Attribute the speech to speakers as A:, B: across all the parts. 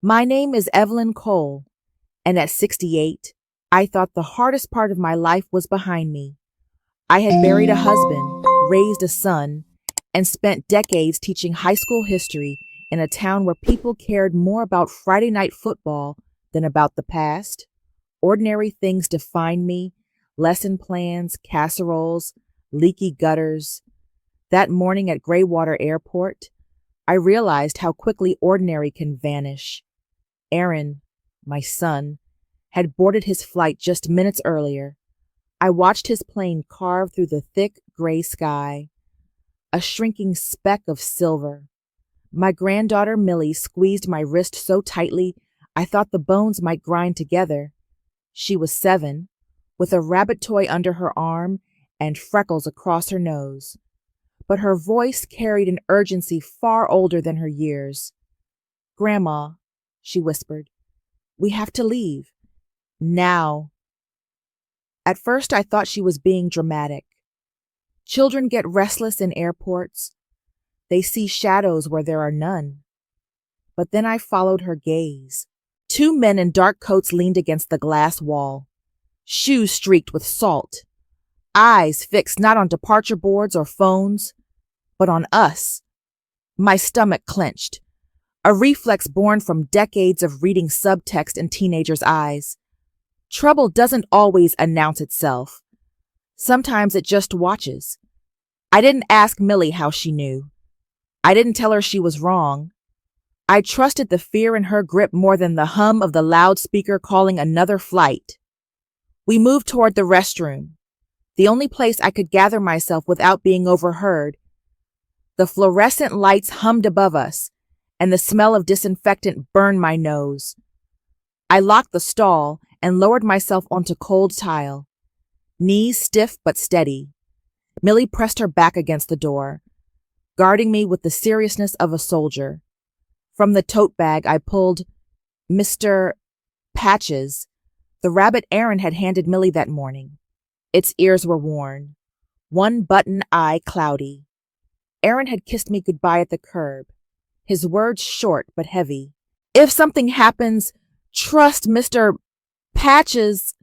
A: My name is Evelyn Cole, and at 68, I thought the hardest part of my life was behind me. I had buried a husband, raised a son, and spent decades teaching high school history in a town where people cared more about Friday night football than about the past. Ordinary things defined me: lesson plans, casseroles, leaky gutters. That morning at Graywater Airport, I realized how quickly ordinary can vanish. Aaron, my son, had boarded his flight just minutes earlier. I watched his plane carve through the thick gray sky, a shrinking speck of silver. My granddaughter Millie squeezed my wrist so tightly I thought the bones might grind together. She was 7, with a rabbit toy under her arm and freckles across her nose. But her voice carried an urgency far older than her years. "Grandma," she whispered, "we have to leave. Now." At first I thought she was being dramatic. Children get restless in airports. They see shadows where there are none. But then I followed her gaze. 2 men in dark coats leaned against the glass wall, shoes streaked with salt, eyes fixed not on departure boards or phones, but on us. My stomach clenched, a reflex born from decades of reading subtext in teenagers' eyes. Trouble doesn't always announce itself. Sometimes it just watches. I didn't ask Millie how she knew. I didn't tell her she was wrong. I trusted the fear in her grip more than the hum of the loudspeaker calling another flight. We moved toward the restroom, the only place I could gather myself without being overheard. The fluorescent lights hummed above us, and the smell of disinfectant burned my nose. I locked the stall and lowered myself onto cold tile, knees stiff but steady. Millie pressed her back against the door, guarding me with the seriousness of a soldier. From the tote bag I pulled Mr. Patches, the rabbit Aaron had handed Millie that morning. Its ears were worn, one button eye cloudy. Aaron had kissed me goodbye at the curb, his words short but heavy. "If something happens, trust Mr. Patches."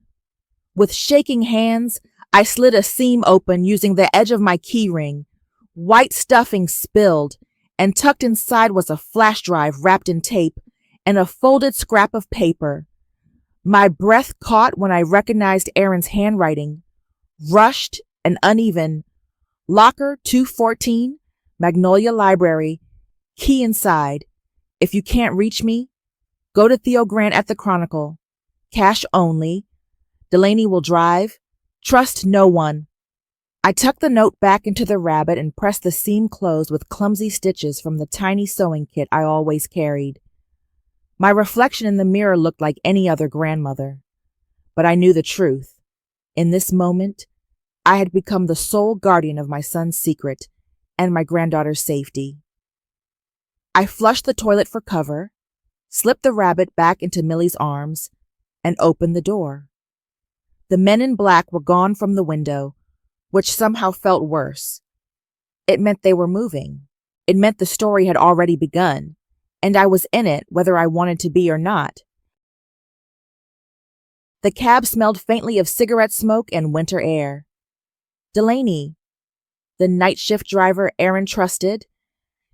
A: With shaking hands, I slid a seam open using the edge of my key ring. White stuffing spilled, and tucked inside was a flash drive wrapped in tape and a folded scrap of paper. My breath caught when I recognized Aaron's handwriting, rushed and uneven. "Locker 214, Magnolia Library, key inside. If you can't reach me, go to Theo Grant at the Chronicle. Cash only. Delaney will drive. Trust no one." I tucked the note back into the rabbit and pressed the seam closed with clumsy stitches from the tiny sewing kit I always carried. My reflection in the mirror looked like any other grandmother. But I knew the truth. In this moment, I had become the sole guardian of my son's secret and my granddaughter's safety. I flushed the toilet for cover, slipped the rabbit back into Millie's arms, and opened the door. The men in black were gone from the window, which somehow felt worse. It meant they were moving. It meant the story had already begun, and I was in it whether I wanted to be or not. The cab smelled faintly of cigarette smoke and winter air. Delaney, the night shift driver Aaron trusted,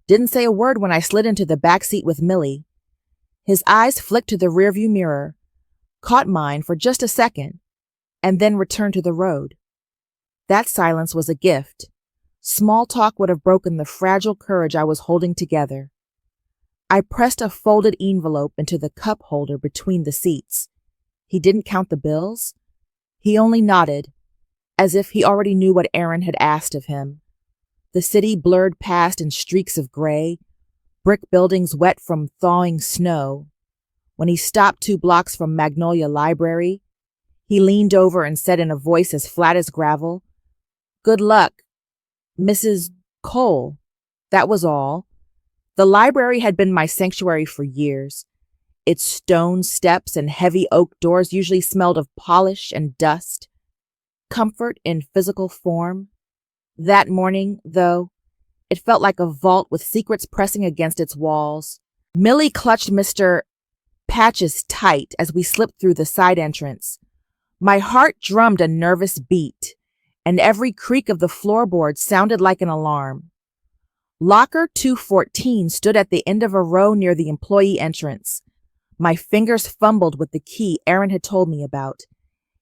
A: didn't say a word when I slid into the back seat with Millie. His eyes flicked to the rearview mirror, caught mine for just a second, and then returned to the road. That silence was a gift. Small talk would have broken the fragile courage I was holding together. I pressed a folded envelope into the cup holder between the seats. He didn't count the bills. He only nodded, as if he already knew what Aaron had asked of him. The city blurred past in streaks of gray, brick buildings wet from thawing snow. When he stopped 2 blocks from Magnolia Library, he leaned over and said in a voice as flat as gravel, "Good luck, Mrs. Cole." That was all. The library had been my sanctuary for years. Its stone steps and heavy oak doors usually smelled of polish and dust, comfort in physical form. That morning, though, it felt like a vault with secrets pressing against its walls. Millie clutched Mr. patches tight as we slipped through the side entrance. My heart drummed a nervous beat, and every creak of the floorboard sounded like an alarm. Locker 214 stood at the end of a row near the employee entrance. My fingers fumbled with the key Aaron had told me about,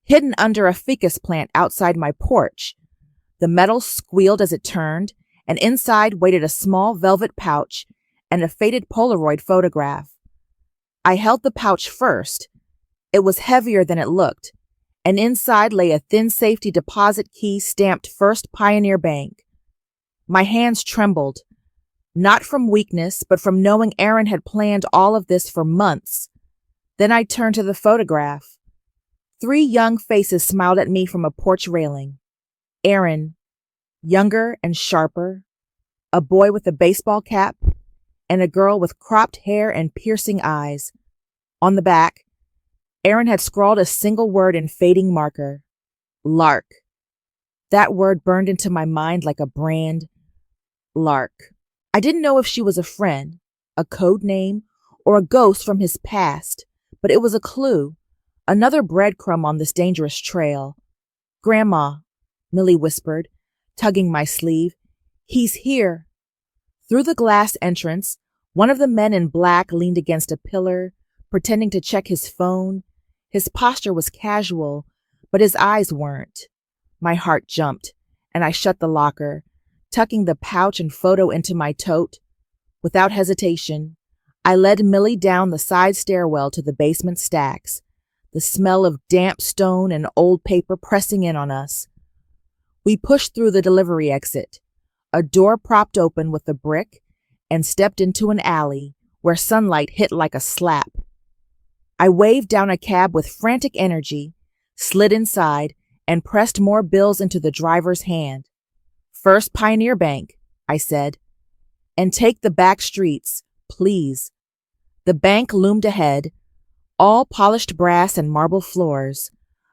A: hidden under a ficus plant outside my porch. The metal squealed as it turned, and inside waited a small velvet pouch and a faded Polaroid photograph. I held the pouch first. It was heavier than it looked, and inside lay a thin safety deposit key stamped First Pioneer Bank. My hands trembled, not from weakness, but from knowing Aaron had planned all of this for months. Then I turned to the photograph. 3 young faces smiled at me from a porch railing. Aaron, younger and sharper, a boy with a baseball cap, and a girl with cropped hair and piercing eyes. On the back, Aaron had scrawled a single word in fading marker: Lark. That word burned into my mind like a brand. Lark. I didn't know if she was a friend, a code name, or a ghost from his past, but it was a clue, another breadcrumb on this dangerous trail. "Grandma," Millie whispered, tugging my sleeve. "He's here." Through the glass entrance, one of the men in black leaned against a pillar, pretending to check his phone. His posture was casual, but his eyes weren't. My heart jumped, and I shut the locker, tucking the pouch and photo into my tote. Without hesitation, I led Millie down the side stairwell to the basement stacks, the smell of damp stone and old paper pressing in on us. We pushed through the delivery exit, a door propped open with a brick, and stepped into an alley where sunlight hit like a slap. I waved down a cab with frantic energy, slid inside, and pressed more bills into the driver's hand. "First Pioneer Bank," I said. "And take the back streets, please." The bank loomed ahead, all polished brass and marble floors,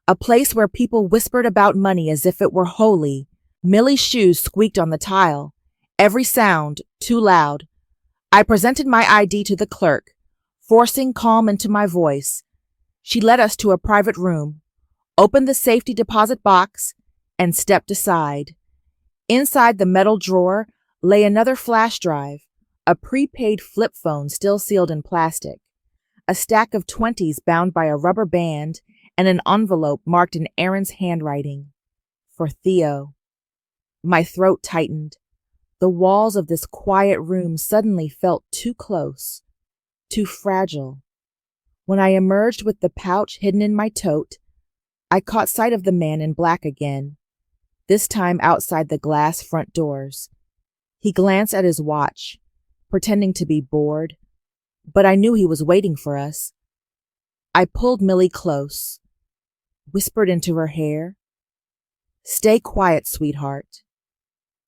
A: a place where people whispered about money as if it were holy. Millie's shoes squeaked on the tile, every sound too loud. I presented my ID to the clerk, forcing calm into my voice. She led us to a private room, opened the safety deposit box, and stepped aside. Inside the metal drawer lay another flash drive, a prepaid flip phone still sealed in plastic, a stack of 20s bound by a rubber band, and an envelope marked in Aaron's handwriting. For Theo. My throat tightened. The walls of this quiet room suddenly felt too close, too fragile. When I emerged with the pouch hidden in my tote, I caught sight of the man in black again, this time outside the glass front doors. He glanced at his watch, pretending to be bored, but I knew he was waiting for us. I pulled Millie close, whispered into her hair, "Stay quiet, sweetheart,"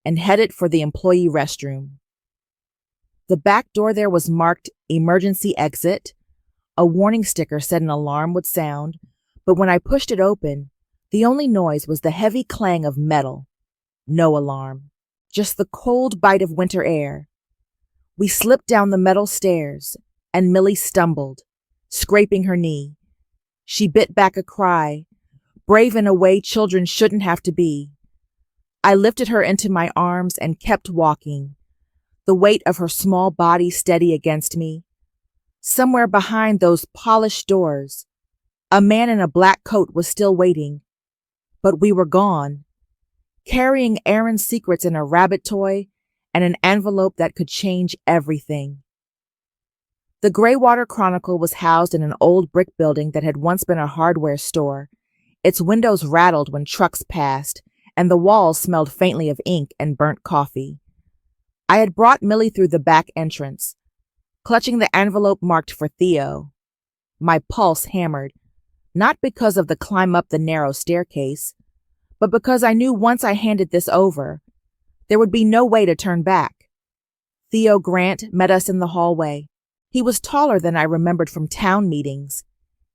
A: and headed for the employee restroom. The back door there was marked emergency exit. A warning sticker said an alarm would sound, but when I pushed it open, the only noise was the heavy clang of metal. No alarm, just the cold bite of winter air. We slipped down the metal stairs, and Millie stumbled, scraping her knee. She bit back a cry, brave in a way children shouldn't have to be. I lifted her into my arms and kept walking, the weight of her small body steady against me. Somewhere behind those polished doors, a man in a black coat was still waiting, but we were gone, carrying Aaron's secrets in a rabbit toy and an envelope that could change everything. The Greywater Chronicle was housed in an old brick building that had once been a hardware store. Its windows rattled when trucks passed, and the walls smelled faintly of ink and burnt coffee. I had brought Millie through the back entrance, clutching the envelope marked for Theo. My pulse hammered, not because of the climb up the narrow staircase, but because I knew once I handed this over, there would be no way to turn back. Theo Grant met us in the hallway. He was taller than I remembered from town meetings,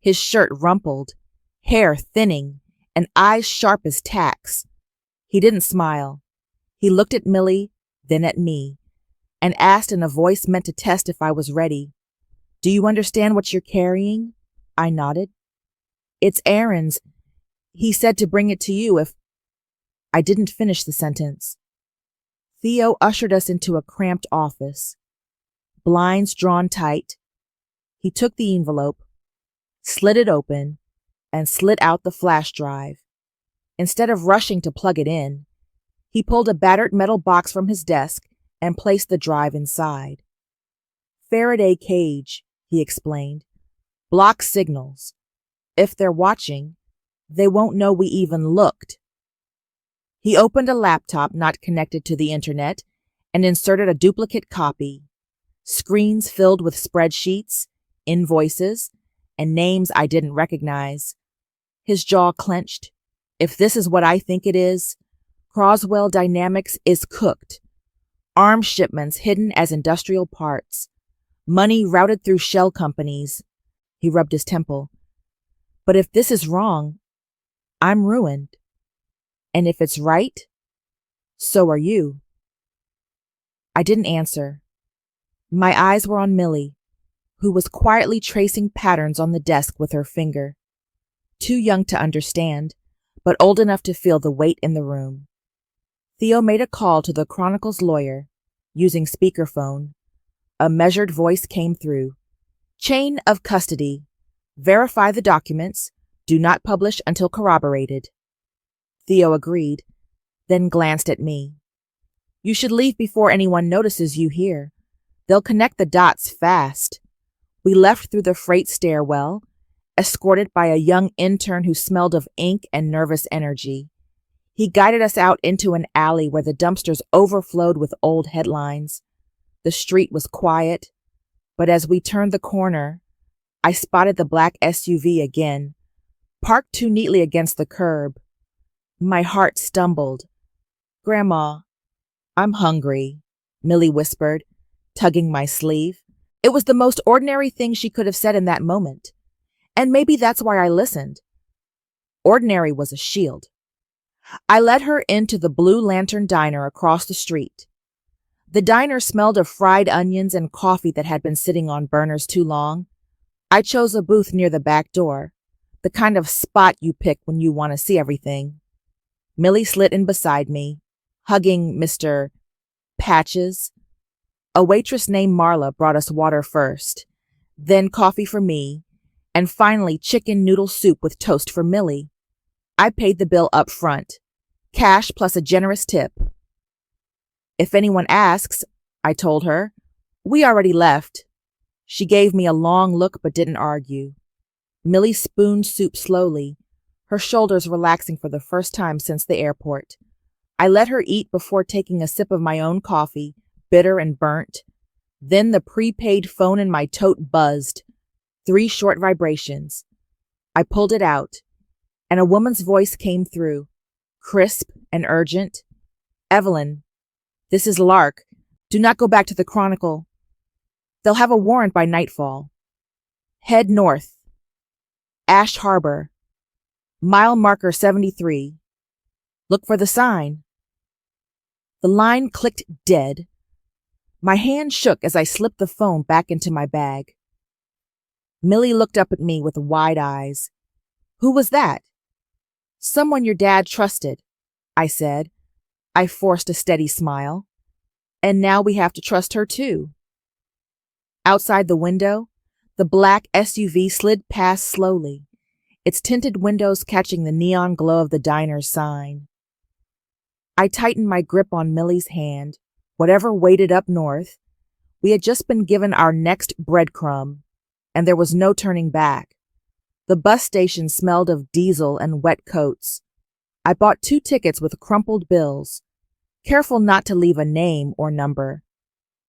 A: his shirt rumpled, hair thinning, and eyes sharp as tacks. He didn't smile. He looked at Millie, then at me, and asked in a voice meant to test if I was ready, Do you understand what you're carrying? I nodded. It's Aaron's. He said to bring it to you if... I didn't finish the sentence. Theo ushered us into a cramped office. Blinds drawn tight. He took the envelope, slid it open, and slid out the flash drive. Instead of rushing to plug it in, he pulled a battered metal box from his desk and placed the drive inside. Faraday cage, he explained. Block signals. If they're watching, they won't know we even looked. He opened a laptop not connected to the internet and inserted a duplicate copy. Screens filled with spreadsheets, invoices, and names I didn't recognize. His jaw clenched. If this is what I think it is, Croswell Dynamics is cooked. Arms shipments hidden as industrial parts. Money routed through shell companies. He rubbed his temple. But if this is wrong, I'm ruined. And if it's right, so are you. I didn't answer. My eyes were on Millie, who was quietly tracing patterns on the desk with her finger. Too young to understand, but old enough to feel the weight in the room. Theo made a call to the Chronicle's lawyer, using speakerphone. A measured voice came through. Chain of custody. Verify the documents. Do not publish until corroborated. Theo agreed, then glanced at me. You should leave before anyone notices you here. They'll connect the dots fast. We left through the freight stairwell, escorted by a young intern who smelled of ink and nervous energy. He guided us out into an alley where the dumpsters overflowed with old headlines. The street was quiet, but as we turned the corner, I spotted the black SUV again, parked too neatly against the curb. My heart stumbled. Grandma, I'm hungry, Millie whispered, tugging my sleeve. It was the most ordinary thing she could have said in that moment. And maybe that's why I listened. Ordinary was a shield. I led her into the Blue Lantern Diner across the street. The diner smelled of fried onions and coffee that had been sitting on burners too long. I chose a booth near the back door, the kind of spot you pick when you want to see everything. Millie slid in beside me, hugging Mr. Patches. A waitress named Marla brought us water first, then coffee for me, and finally chicken noodle soup with toast for Millie. I paid the bill up front, cash plus a generous tip. If anyone asks, I told her, we already left. She gave me a long look but didn't argue. Millie spooned soup slowly, her shoulders relaxing for the first time since the airport. I let her eat before taking a sip of my own coffee, bitter and burnt. Then the prepaid phone in my tote buzzed. 3 short vibrations. I pulled it out, and a woman's voice came through, crisp and urgent. Evelyn, this is Lark. Do not go back to the Chronicle. They'll have a warrant by nightfall. Head north. Ash Harbor. Mile marker 73. Look for the sign. The line clicked dead. My hand shook as I slipped the phone back into my bag. Millie looked up at me with wide eyes. Who was that? Someone your dad trusted, I said. I forced a steady smile. And now we have to trust her too. Outside the window, the black SUV slid past slowly, its tinted windows catching the neon glow of the diner's sign. I tightened my grip on Millie's hand. Whatever waited up north, we had just been given our next breadcrumb, and there was no turning back. The bus station smelled of diesel and wet coats. I bought 2 tickets with crumpled bills, careful not to leave a name or number.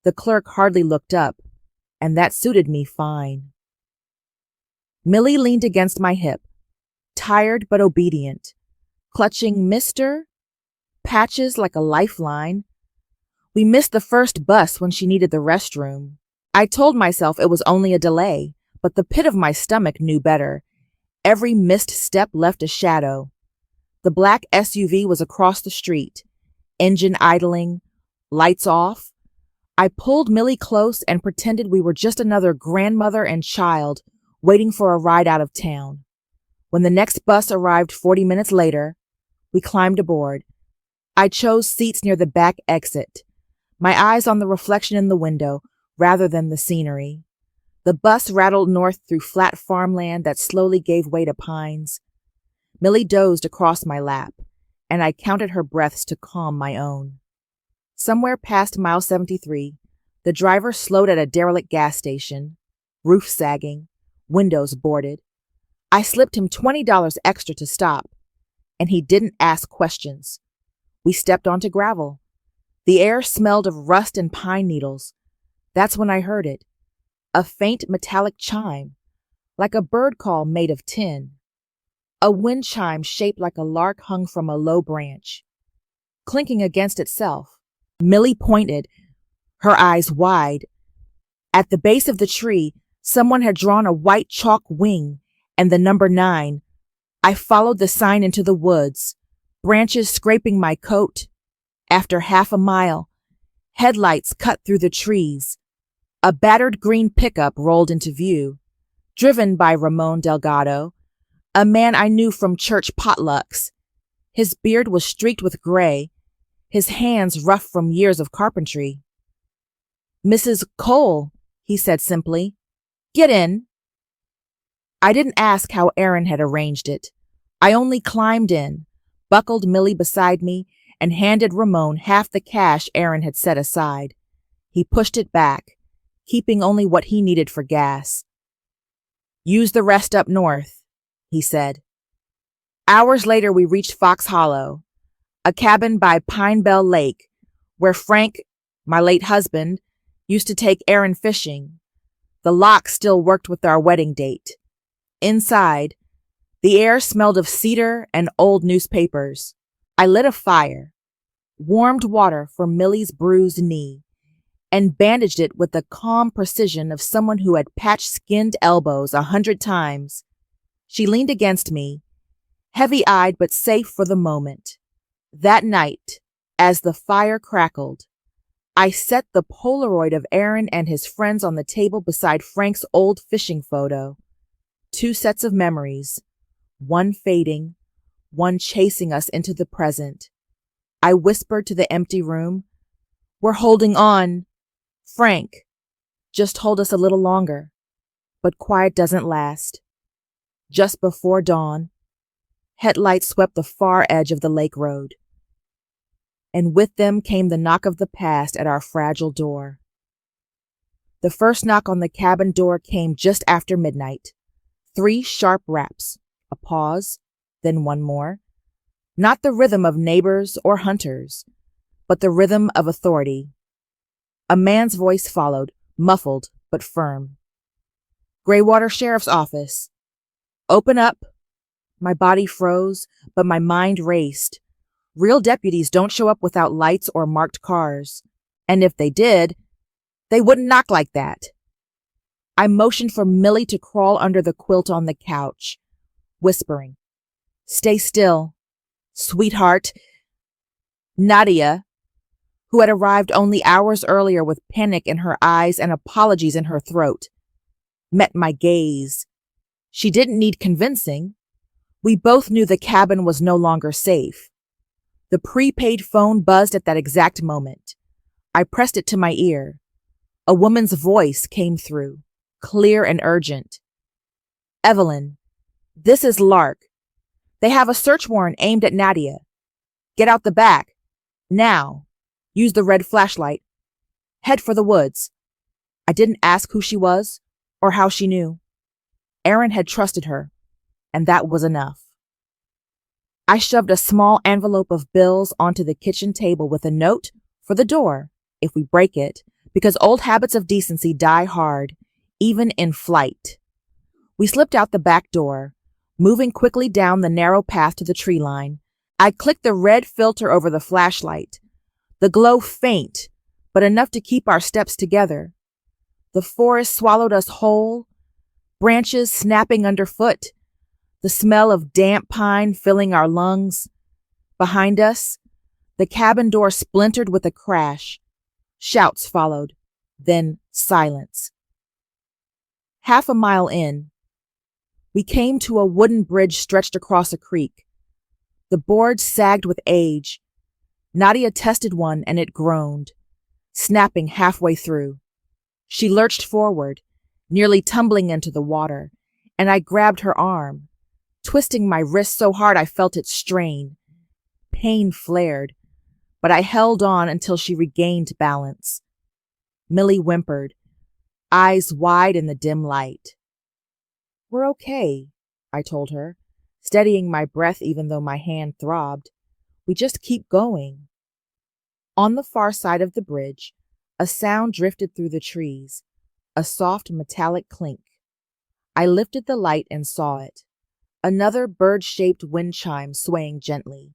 A: The clerk hardly looked up, and that suited me fine. Millie leaned against my hip, tired but obedient, clutching Mr. Patches like a lifeline. We missed the first bus when she needed the restroom. I told myself it was only a delay, but the pit of my stomach knew better. Every missed step left a shadow. The black SUV was across the street, engine idling, lights off. I pulled Millie close and pretended we were just another grandmother and child waiting for a ride out of town. When the next bus arrived 40 minutes later, we climbed aboard. I chose seats near the back exit, my eyes on the reflection in the window rather than the scenery. The bus rattled north through flat farmland that slowly gave way to pines. Millie dozed across my lap, and I counted her breaths to calm my own. Somewhere past mile 73, the driver slowed at a derelict gas station, roof sagging, windows boarded. I slipped him $20 extra to stop, and he didn't ask questions. We stepped onto gravel. The air smelled of rust and pine needles. That's when I heard it. A faint metallic chime, like a bird call made of tin. A wind chime shaped like a lark hung from a low branch, clinking against itself. Millie pointed, her eyes wide. At the base of the tree, someone had drawn a white chalk wing and the number 9. I followed the sign into the woods, branches scraping my coat. After half a mile, headlights cut through the trees. A battered green pickup rolled into view, driven by Ramon Delgado, a man I knew from church potlucks. His beard was streaked with gray, his hands rough from years of carpentry. "Mrs. Cole," he said simply. "Get in." I didn't ask how Aaron had arranged it. I only climbed in, buckled Millie beside me, and handed Ramon half the cash Aaron had set aside. He pushed it back, keeping only what he needed for gas. "Use the rest up north," he said. Hours later, we reached Fox Hollow, a cabin by Pine Bell Lake, where Frank, my late husband, used to take Aaron fishing. The lock still worked with our wedding date. Inside, the air smelled of cedar and old newspapers. I lit a fire, warmed water for Millie's bruised knee, and bandaged it with the calm precision of someone who had patched skinned elbows 100 times. She leaned against me, heavy-eyed but safe for the moment. That night, as the fire crackled, I set the Polaroid of Aaron and his friends on the table beside Frank's old fishing photo. 2 sets of memories, one fading, one chasing us into the present. I whispered to the empty room, "We're holding on. Frank, just hold us a little longer." But quiet doesn't last. Just before dawn, headlights swept the far edge of the lake road, and with them came the knock of the past at our fragile door. The first knock on the cabin door came just after midnight. 3 sharp raps, a pause, then one more. Not the rhythm of neighbors or hunters, but the rhythm of authority. A man's voice followed, muffled but firm. "Graywater Sheriff's Office." "Open up." My body froze, but my mind raced. Real deputies don't show up without lights or marked cars. And if they did, they wouldn't knock like that. I motioned for Millie to crawl under the quilt on the couch, whispering, "Stay still, sweetheart." Nadia, who had arrived only hours earlier with panic in her eyes and apologies in her throat, met my gaze. She didn't need convincing. We both knew the cabin was no longer safe. The prepaid phone buzzed at that exact moment. I pressed it to my ear. A woman's voice came through, clear and urgent. "Evelyn, this is Lark. They have a search warrant aimed at Nadia. Get out the back. Now. Use the red flashlight. Head for the woods." I didn't ask who she was or how she knew. Aaron had trusted her, and that was enough. I shoved a small envelope of bills onto the kitchen table with a note for the door, if we break it, because old habits of decency die hard, even in flight. We slipped out the back door, moving quickly down the narrow path to the tree line. I clicked the red filter over the flashlight. The glow faint, but enough to keep our steps together. The forest swallowed us whole, branches snapping underfoot, the smell of damp pine filling our lungs. Behind us, the cabin door splintered with a crash. Shouts followed, then silence. Half a mile in, we came to a wooden bridge stretched across a creek. The boards sagged with age. Nadia tested one and it groaned, snapping halfway through. She lurched forward, nearly tumbling into the water, and I grabbed her arm, twisting my wrist so hard I felt it strain. Pain flared, but I held on until she regained balance. Millie whimpered, eyes wide in the dim light. "We're okay," I told her, steadying my breath even though my hand throbbed. "We just keep going." On the far side of the bridge, a sound drifted through the trees, a soft metallic clink. I lifted the light and saw it. Another bird-shaped wind chime swaying gently.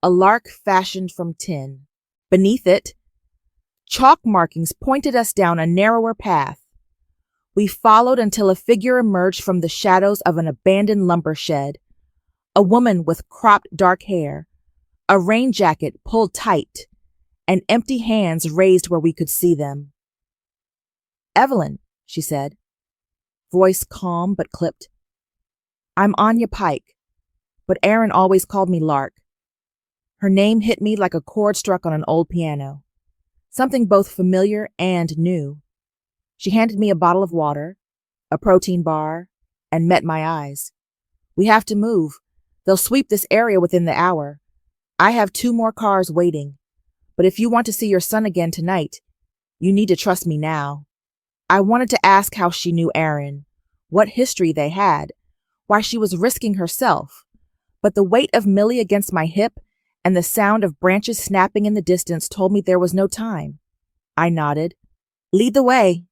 A: A lark fashioned from tin. Beneath it, chalk markings pointed us down a narrower path. We followed until a figure emerged from the shadows of an abandoned lumber shed. A woman with cropped dark hair, a rain jacket pulled tight, and empty hands raised where we could see them. "Evelyn," she said, voice calm but clipped. "I'm Anya Pike, but Aaron always called me Lark." Her name hit me like a chord struck on an old piano, something both familiar and new. She handed me a bottle of water, a protein bar, and met my eyes. "We have to move. They'll sweep this area within the hour. I have 2 more cars waiting. But if you want to see your son again tonight, you need to trust me now." I wanted to ask how she knew Aaron, what history they had, why she was risking herself, but the weight of Millie against my hip and the sound of branches snapping in the distance told me there was no time. I nodded. "Lead the way."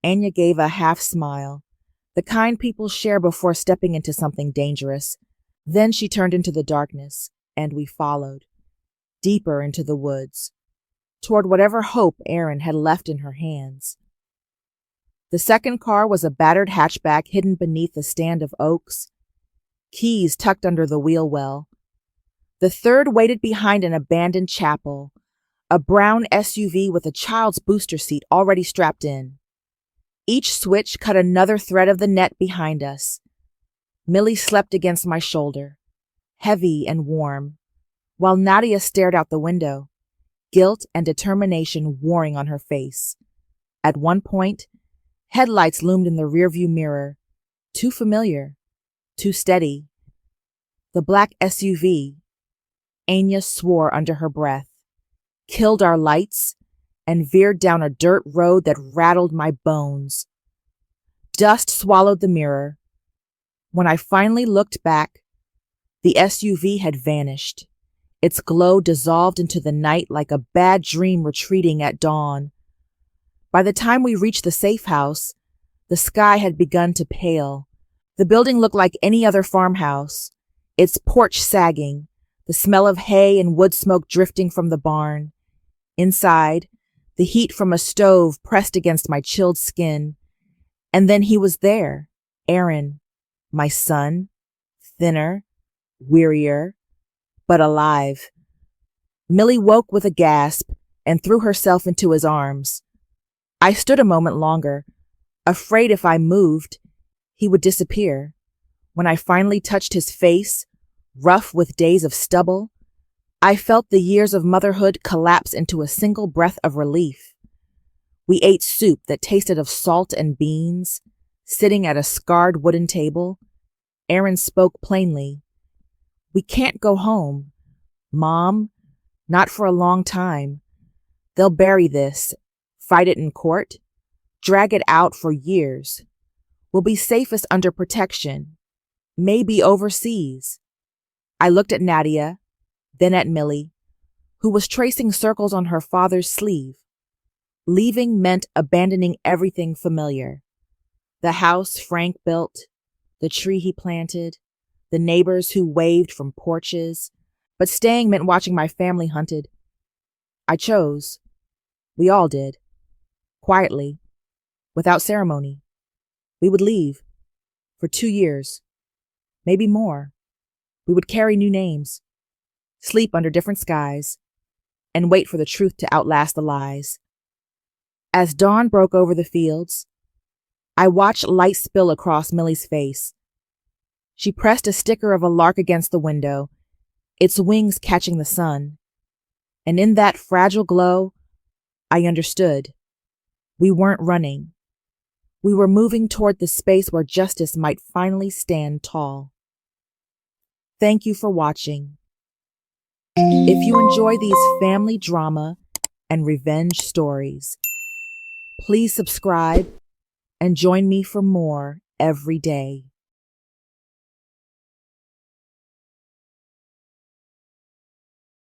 A: Anya gave a half smile, the kind people share before stepping into something dangerous. Then she turned into the darkness, and we followed, deeper into the woods, toward whatever hope Aaron had left in her hands. The second car was a battered hatchback hidden beneath a stand of oaks, keys tucked under the wheel well. The third waited behind an abandoned chapel, a brown SUV with a child's booster seat already strapped in. Each switch cut another thread of the net behind us. Millie slept against my shoulder, heavy and warm, while Nadia stared out the window, guilt and determination warring on her face. At one point, headlights loomed in the rearview mirror, too familiar, too steady. The black SUV, Anya swore under her breath, killed our lights and veered down a dirt road that rattled my bones. Dust swallowed the mirror. When I finally looked back, the SUV had vanished. Its glow dissolved into the night like a bad dream retreating at dawn. By the time we reached the safe house, the sky had begun to pale. The building looked like any other farmhouse, its porch sagging, the smell of hay and wood smoke drifting from the barn. Inside, the heat from a stove pressed against my chilled skin. And then he was there, Aaron, my son, thinner, wearier, but alive. Millie woke with a gasp and threw herself into his arms. I stood a moment longer, afraid if I moved, he would disappear. When I finally touched his face, rough with days of stubble, I felt the years of motherhood collapse into a single breath of relief. We ate soup that tasted of salt and beans, sitting at a scarred wooden table. Aaron spoke plainly. "We can't go home, Mom, not for a long time. They'll bury this, fight it in court, drag it out for years. We'll be safest under protection, maybe overseas." I looked at Nadia, then at Millie, who was tracing circles on her father's sleeve. Leaving meant abandoning everything familiar. The house Frank built, the tree he planted, the neighbors who waved from porches, but staying meant watching my family hunted. I chose. We all did. Quietly, without ceremony. We would leave. For 2 years. Maybe more. We would carry new names. Sleep under different skies. and wait for the truth to outlast the lies. As dawn broke over the fields, I watched light spill across Millie's face. She pressed a sticker of a lark against the window, its wings catching the sun. And in that fragile glow, I understood. We weren't running. We were moving toward the space where justice might finally stand tall. Thank you for watching. If you enjoy these family drama and revenge stories, please subscribe and join me for more every day.